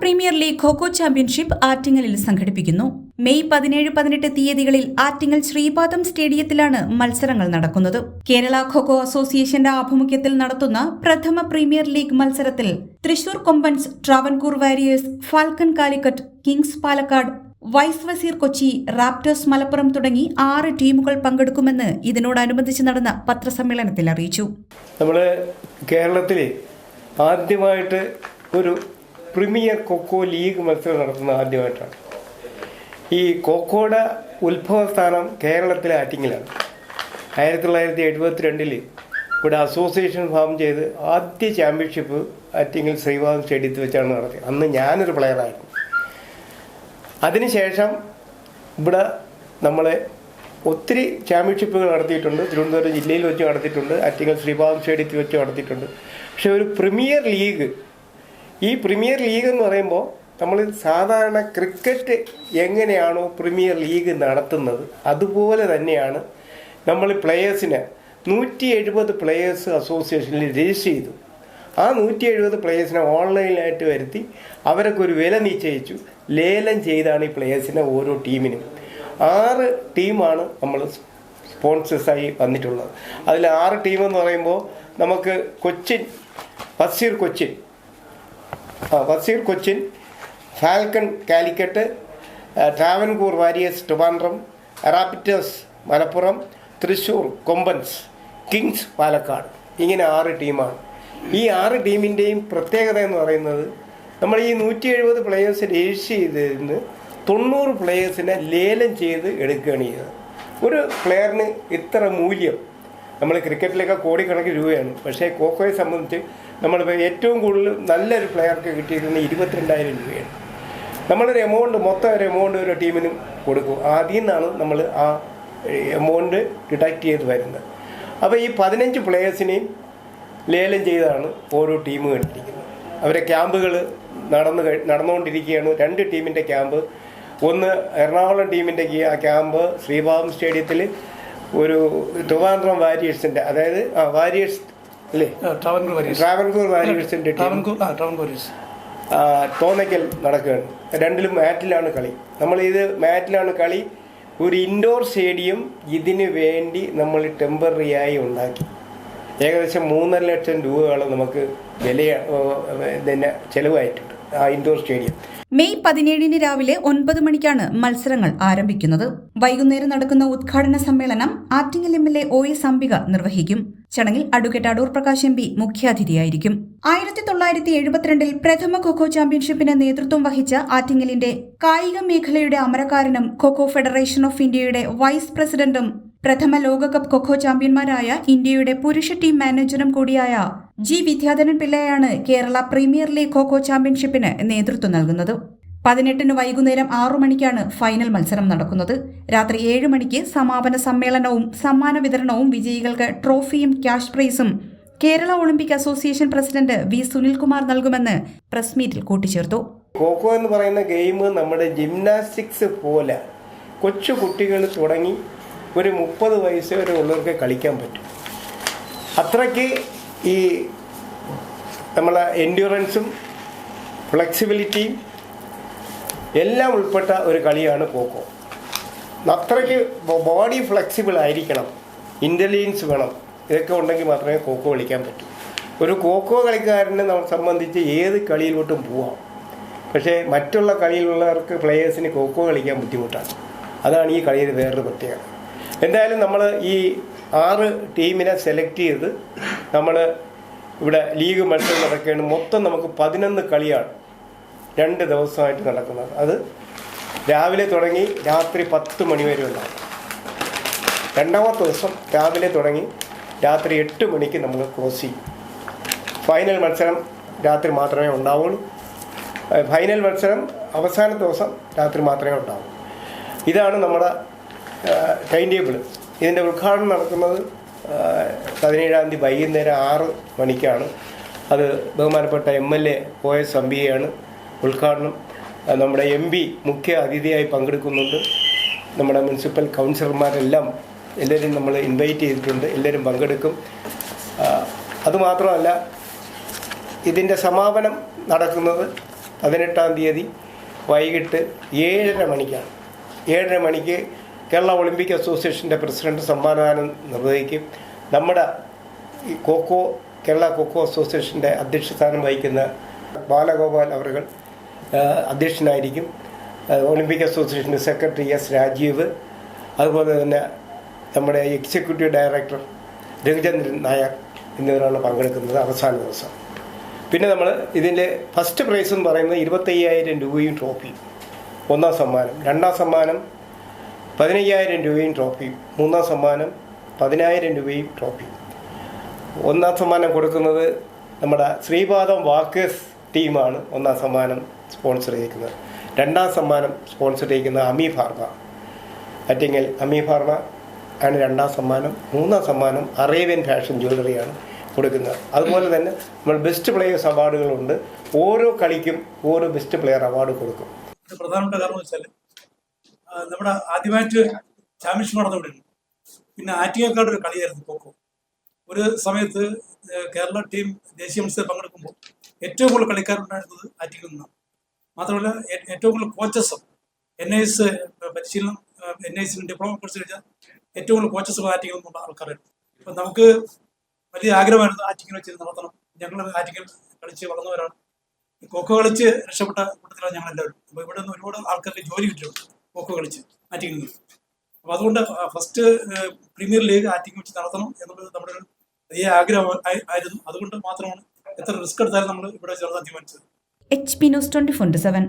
Premier league kho championship ആറ്റിങ്ങലിൽ സംഘടിപ്പിക്കുന്നു. May 17-18 തീയതികളിൽ ആറ്റിങ്ങൽ ശ്രീപാദം സ്റ്റേഡിയത്തിലാണ് മത്സരങ്ങൾ നടക്കുന്നത്. കേരള ഖോ അസോസിയേഷന്റെ ആഭിമുഖ്യത്തിൽ നടത്തുന്ന പ്രഥമ പ്രീമിയർ ലീഗ് മത്സരത്തിൽ Thrissur Kombans, Travancore warriors, falcon Calicut, kings Palakkad, wise Wazir Kochi, raptors Malappuram തുടങ്ങി 6 ടീമുകൾ പങ്കെടുക്കുമെന്ന് ഇതിനോടനുബന്ധിച്ച് നടന്ന പത്രസമ്മേളനത്തിൽ അറിയിച്ചു. നമ്മുടെ കേരളത്തിൽ ആദ്യമായിട്ട് ഒരു പ്രീമിയർ ഖോ ലീഗ് മത്സരം നടത്തുന്നത് ആദ്യമായിട്ടാണ്. ഈ ഖോയുടെ ഉത്ഭവസ്ഥാനം കേരളത്തിലെ ആറ്റിങ്ങലാണ്. 1972 ഇവിടെ അസോസിയേഷൻ ഫോം ചെയ്ത് ആദ്യ ചാമ്പ്യൻഷിപ്പ് ആറ്റിങ്ങൽ ശ്രീപാദം സ്റ്റേഡിയത്തിൽ വെച്ചാണ് നടത്തിയത്. അന്ന് ഞാനൊരു പ്ലെയറായിരുന്നു. അതിനുശേഷം ഇവിടെ നമ്മളെ ഒത്തിരി ചാമ്പ്യൻഷിപ്പുകൾ നടത്തിയിട്ടുണ്ട്. തിരുവനന്തപുരം ജില്ലയിൽ വെച്ച് നടത്തിയിട്ടുണ്ട്, ആറ്റിങ്ങൽ ശ്രീപാദം സ്റ്റേഡിയത്തിൽ വെച്ച് നടത്തിയിട്ടുണ്ട്. പക്ഷെ ഒരു പ്രീമിയർ ലീഗ്, ഈ പ്രീമിയർ ലീഗ് എന്ന് പറയുമ്പോൾ നമ്മൾ സാധാരണ ക്രിക്കറ്റ് എങ്ങനെയാണോ പ്രീമിയർ ലീഗ് നടത്തുന്നത് അതുപോലെ തന്നെയാണ് നമ്മൾ പ്ലെയേഴ്സിന് 170 പ്ലെയേഴ്സ് അസോസിയേഷനിൽ രജിസ്റ്റർ ചെയ്തു. ആ 170 പ്ലെയേഴ്സിനെ ഓൺലൈനായിട്ട് വരുത്തി അവരൊക്കെ ഒരു വില നിശ്ചയിച്ചു. ലേലം ചെയ്താണ് ഈ പ്ലെയേഴ്സിനെ ഓരോ ടീമിനും 6 ടീമാണ് നമ്മൾ സ്പോൺസേഴ്സായി വന്നിട്ടുള്ളത്. അതിൽ 6 ടീമെന്ന് പറയുമ്പോൾ നമുക്ക് Wazir Cochin, falcon Calicut, Travancore warriors Trivandrum, raptors Malappuram, Thrissur Kombans, kings Palakkad, ഇങ്ങനെ 6 ടീമാണ്. ഈ 6 ടീമിൻ്റെയും പ്രത്യേകത എന്ന് പറയുന്നത് നമ്മൾ ഈ 170 പ്ലെയേഴ്സ് രജിസ്റ്റർ ചെയ്തതിന് 90 പ്ലെയേഴ്സിനെ ലേലം ചെയ്ത് എടുക്കുകയാണ് ചെയ്തത്. ഒരു പ്ലെയറിന് ഇത്ര മൂല്യം, നമ്മൾ ക്രിക്കറ്റിലൊക്കെ കോടിക്കണക്കിന് രൂപയാണ്. പക്ഷേ ഖോയെ സംബന്ധിച്ച് നമ്മളിപ്പോൾ ഏറ്റവും കൂടുതൽ നല്ലൊരു പ്ലെയർക്ക് കിട്ടിയിരിക്കുന്നത് 22,000 രൂപയാണ്. നമ്മളൊരു മൊത്തം ഒരു എമൗണ്ട് ഒരു ടീമിനും കൊടുക്കും. അതിൽ നിന്നാണ് നമ്മൾ ആ എമൗണ്ട് ഡിഡക്റ്റ് ചെയ്ത് വരുന്നത്. അപ്പോൾ ഈ 15 പ്ലെയേഴ്സിനെയും ലേലം ചെയ്താണ് ഓരോ ടീമും എടുത്തിരിക്കുന്നത്. അവരെ ക്യാമ്പുകൾ നടന്നുകൊണ്ടിരിക്കുകയാണ്. 2 ടീമിൻ്റെ ക്യാമ്പ്, ഒന്ന് എറണാകുളം ടീമിൻ്റെ ക്യാമ്പ് ശ്രീപാദം സ്റ്റേഡിയത്തിൽ, ഒരു ട്രിവാൻഡ്രം വാരിയേഴ്സിൻ്റെ, അതായത് വാരിയേഴ്സ് അല്ലേ, ട്രാവൻകൂർ വാരിയേഴ്സിൻ്റെ തോന്നയ്ക്കൽ നടക്കുകയാണ്. 2ലും മാറ്റിലാണ് കളി. മാറ്റിലാണ് കളി. ഒരു ഇൻഡോർ സ്റ്റേഡിയം ഇതിന് വേണ്ടി നമ്മൾ ടെമ്പററിയായി ഉണ്ടാക്കി. ഏകദേശം 3.5 ലക്ഷം രൂപയോളം നമുക്ക് ചെലവായിട്ടുണ്ട് ആ ഇൻഡോർ സ്റ്റേഡിയം. മെയ് 17 രാവിലെ 9 മണിക്കാണ് മത്സരങ്ങൾ ആരംഭിക്കുന്നത്. വൈകുന്നേരം നടക്കുന്ന ഉദ്ഘാടന സമ്മേളനം ആറ്റിങ്ങൽ MLA OS അംബിക നിർവഹിക്കും. ചടങ്ങിൽ അഡ്വക്കേറ്റ് അടൂർ പ്രകാശ് MP മുഖ്യാതിഥിയായിരിക്കും. 1972 പ്രഥമ ഖോ ചാമ്പ്യൻഷിപ്പിന് നേതൃത്വം വഹിച്ച ആറ്റിങ്ങലിന്റെ കായിക മേഖലയുടെ അമരക്കാരനും ഖോ ഫെഡറേഷൻ ഓഫ് ഇന്ത്യയുടെ വൈസ് പ്രസിഡന്റും പ്രഥമ ലോകകപ്പ് ഖോ ചാമ്പ്യന്മാരായ ഇന്ത്യയുടെ പുരുഷ ടീം മാനേജറും കൂടിയായ G. വിദ്യാധരൻ പിള്ളയാണ് കേരള പ്രീമിയർ ലീഗ് ഖോ ചാമ്പ്യൻഷിപ്പിന് നേതൃത്വം നൽകുന്നത്. 18 വൈകുന്നേരം 6 മണിക്കാണ് ഫൈനൽ മത്സരം നടക്കുന്നത്. രാത്രി 7 മണിക്ക് സമാപന സമ്മേളനവും സമ്മാന വിതരണവും വിജയികൾക്ക് ട്രോഫിയും ക്യാഷ് പ്രൈസും Kerala Olympic association president V. Sunilkumar നൽകുമെന്ന് പ്രസ് മീറ്റിൽ കൂട്ടിച്ചേർത്തു. ഖോ എന്ന് പറയുന്ന ഗെയിം നമ്മുടെ ജിംനാസ്റ്റിക്സ് പോലെ കൊച്ചു കുട്ടികൾ തുടങ്ങി ഒരു 30 വയസ്സ് വരെ ഉള്ളവർക്ക് കളിക്കാൻ പറ്റും. അത്രയ്ക്ക് ഈ നമ്മളെ എൻഡ്യൂറൻസും ഫ്ലെക്സിബിലിറ്റിയും എല്ലാം ഉൾപ്പെട്ട ഒരു കളിയാണ് ഖോ. അത്രയ്ക്ക് ബോഡി ഫ്ലെക്സിബിൾ ആയിരിക്കണം, ഇൻ്റലിജൻസ് വേണം. ഇതൊക്കെ ഉണ്ടെങ്കിൽ മാത്രമേ ഖോ കളിക്കാൻ പറ്റൂ. ഒരു ഖോ കളിക്കാരനെ സംബന്ധിച്ച് ഏത് കളിയിലോട്ടും പോവാം. പക്ഷേ മറ്റുള്ള കളിയിലുള്ളവർക്ക് പ്ലെയേഴ്സിന് ഖോ കളിക്കാൻ ബുദ്ധിമുട്ടാണ്. അതാണ് ഈ കളിയിൽ വേറൊരു പ്രത്യേകത. എന്തായാലും നമ്മൾ ഈ 6 ടീമിനെ സെലക്ട് ചെയ്ത് നമ്മൾ ഇവിടെ ലീഗ് മത്സരം നടക്കുകയാണ്. മൊത്തം നമുക്ക് 11 കളിയാണ് 2 ദിവസമായിട്ട് നടക്കുന്നത്. അത് രാവിലെ തുടങ്ങി രാത്രി 10 മണി വരെ ഉണ്ടാകും. 2ാമത്തെ ദിവസം രാവിലെ തുടങ്ങി രാത്രി 8 മണിക്ക് നമ്മൾ ക്ലോസ് ചെയ്യും. ഫൈനൽ മത്സരം രാത്രി മാത്രമേ ഉണ്ടാവുള്ളൂ. ഫൈനൽ മത്സരം അവസാന ദിവസം രാത്രി മാത്രമേ ഉണ്ടാവൂ. ഇതാണ് നമ്മുടെ ടൈം ടേബിൾ. ഇതിൻ്റെ ഉദ്ഘാടനം നടക്കുന്നത് 17-ാം തീയതി വൈകുന്നേരം 6 മണിക്കാണ്. അത് ബഹുമാനപ്പെട്ട MLA OS അംബികയാണ് ഉദ്ഘാടനം. നമ്മുടെ MP മുഖ്യ അതിഥിയായി പങ്കെടുക്കുന്നുണ്ട്. നമ്മുടെ മുനിസിപ്പൽ എല്ലാവരും നമ്മൾ ഇൻവൈറ്റ് ചെയ്തിട്ടുണ്ട്. എല്ലാവരും പങ്കെടുക്കും. അതുമാത്രമല്ല, ഇതിൻ്റെ സമാപനം നടക്കുന്നത് 18-ാം തീയതി വൈകിട്ട് 7:30 മണിക്കാണ്. 7:30 മണിക്ക് കേരള ഒളിമ്പിക് അസോസിയേഷൻ്റെ പ്രസിഡന്റ് സമ്മാനദാനം നിർവഹിക്കും. നമ്മുടെ ഈ കേരള ഖോഖോ അസോസിയേഷൻ്റെ അധ്യക്ഷസ്ഥാനം വഹിക്കുന്ന ബാലഗോപാൽ അവർ അധ്യക്ഷനായിരിക്കും. ഒളിമ്പിക് അസോസിയേഷൻ്റെ സെക്രട്ടറി എസ് രാജീവ്, അതുപോലെ തന്നെ നമ്മുടെ എക്സിക്യൂട്ടീവ് ഡയറക്ടർ രഘുചന്ദ്രൻ നായർ എന്നിവരാണ് പങ്കെടുക്കുന്നത് അവസാന ദിവസം. പിന്നെ നമ്മൾ ഇതിൻ്റെ ഫസ്റ്റ് പ്രൈസ് എന്ന് പറയുന്നത് 25,000 രൂപയും ട്രോഫിയും ഒന്നാം സമ്മാനം, രണ്ടാം സമ്മാനം 15,000 രൂപയും ട്രോഫിയും, മൂന്നാം സമ്മാനം 10,000 രൂപയും ട്രോഫിയും. ഒന്നാം സമ്മാനം കൊടുക്കുന്നത് നമ്മുടെ ശ്രീപാദം വാക്കേഴ്സ് ടീമാണ് ഒന്നാം സമ്മാനം സ്പോൺസർ ചെയ്തിരിക്കുന്നത്. രണ്ടാം സമ്മാനം സ്പോൺസർ ചെയ്തിരിക്കുന്നത് അമി ഫാർമ, ആറ്റിങ്ങൽ അമി ഫാർമ ആണ് രണ്ടാം സമ്മാനം. മൂന്നാം സമ്മാനം അറേബ്യൻ ഫാഷൻ ജ്വല്ലറിയാണ് കൊടുക്കുന്നത്. അതുപോലെ തന്നെ നമ്മൾ ബെസ്റ്റ് പ്ലെയേഴ്സ് അവാർഡുകളുണ്ട്. ഓരോ കളിക്കും ഓരോ ബെസ്റ്റ് പ്ലെയർ അവാർഡ് കൊടുക്കും. പ്രധാനപ്പെട്ട കാരണം വെച്ചാൽ നമ്മുടെ ആദ്യമായിട്ട് ചാമ്പ്യൻഷിപ്പ് നടന്നുകൊണ്ടിരുന്നു. പിന്നെ ആറ്റിങ്ങക്കാട് ഒരു കളിയായിരുന്നു ഖോഖോ. ഒരു സമയത്ത് കേരള ടീം ദേശീയ മത്സരം പങ്കെടുക്കുമ്പോൾ ഏറ്റവും കൂടുതൽ കളിക്കാരുണ്ടായിരുന്നത് ആറ്റിങ്ങിൽ നിന്നാണ്. മാത്രമല്ല ഏറ്റവും കൂടുതൽ കോച്ചസും NIS പരിശീലനം NIS ഡിപ്ലോമ കോഴ്സ് കഴിഞ്ഞാൽ ഏറ്റവും കൂടുതൽ കോച്ചസും ആറ്റിങ്ങിൽ നിന്നുള്ള ആൾക്കാരായിരുന്നു. അപ്പം നമുക്ക് വലിയ ആഗ്രഹമായിരുന്നു ആറ്റിങ്ങിൽ വെച്ച് നടത്തണം. ഞങ്ങൾ ആറ്റിങ്ങിൽ കളിച്ച് വളർന്നവരാണ്. ഖോഖോ കളിച്ച് രക്ഷപ്പെട്ട കൂട്ടത്തിലാണ് ഞങ്ങളെല്ലാവരും. അപ്പോൾ ഇവിടെ നിന്ന് ഒരുപാട് ആൾക്കാർക്ക് ജോലി കിട്ടിയിട്ടുണ്ട് ഖോഖോ കളിച്ച് ആറ്റിങ്ങിൽ നിന്ന്. അപ്പോൾ അതുകൊണ്ട് ഫസ്റ്റ് പ്രീമിയർ ലീഗ് ആറ്റിങ്ങിൽ വെച്ച് നടത്തണം എന്നുള്ളത് നമ്മുടെ ഒരു വലിയ ആഗ്രഹം ആയിരുന്നു. അതുകൊണ്ട് മാത്രമാണ് എത്ര റിസ്ക് എടുത്താലും നമ്മൾ ഇവിടെ ചേർന്ന് തീരുമാനിച്ചത്. HP News 24/7.